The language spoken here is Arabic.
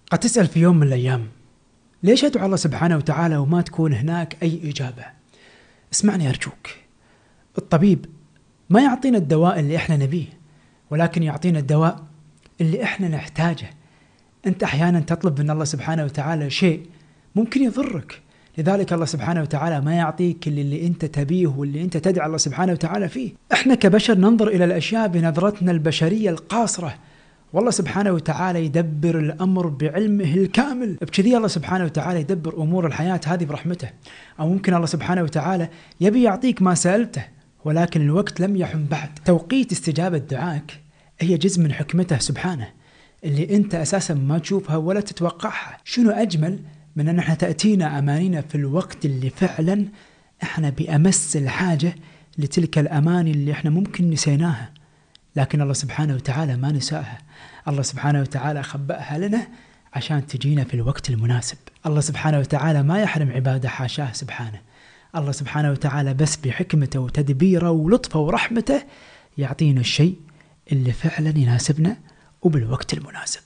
قد تسأل في يوم من الأيام ليش أدعو الله سبحانه وتعالى وما تكون هناك أي إجابة؟ اسمعني أرجوك. الطبيب ما يعطينا الدواء اللي إحنا نبيه، ولكن يعطينا الدواء اللي إحنا نحتاجه. أنت أحيانا تطلب من الله سبحانه وتعالى شيء ممكن يضرك، لذلك الله سبحانه وتعالى ما يعطيك اللي أنت تبيه واللي أنت تدعو الله سبحانه وتعالى فيه. إحنا كبشر ننظر إلى الأشياء بنظرتنا البشرية القاصرة، والله سبحانه وتعالى يدبر الأمر بعلمه الكامل. بكذي الله سبحانه وتعالى يدبر أمور الحياة هذه برحمته. أو ممكن الله سبحانه وتعالى يبي يعطيك ما سألته، ولكن الوقت لم يحن بعد. توقيت استجابة دعائك هي جزء من حكمته سبحانه، اللي أنت أساسا ما تشوفها ولا تتوقعها. شنو أجمل من أن احنا تأتينا أمانينا في الوقت اللي فعلا احنا بأمس الحاجة لتلك الأماني اللي احنا ممكن نسيناها، لكن الله سبحانه وتعالى ما نساها. الله سبحانه وتعالى خبأها لنا عشان تجينا في الوقت المناسب. الله سبحانه وتعالى ما يحرم عباده، حاشاه سبحانه. الله سبحانه وتعالى بس بحكمته وتدبيره ولطفه ورحمته يعطينا الشيء اللي فعلا يناسبنا وبالوقت المناسب.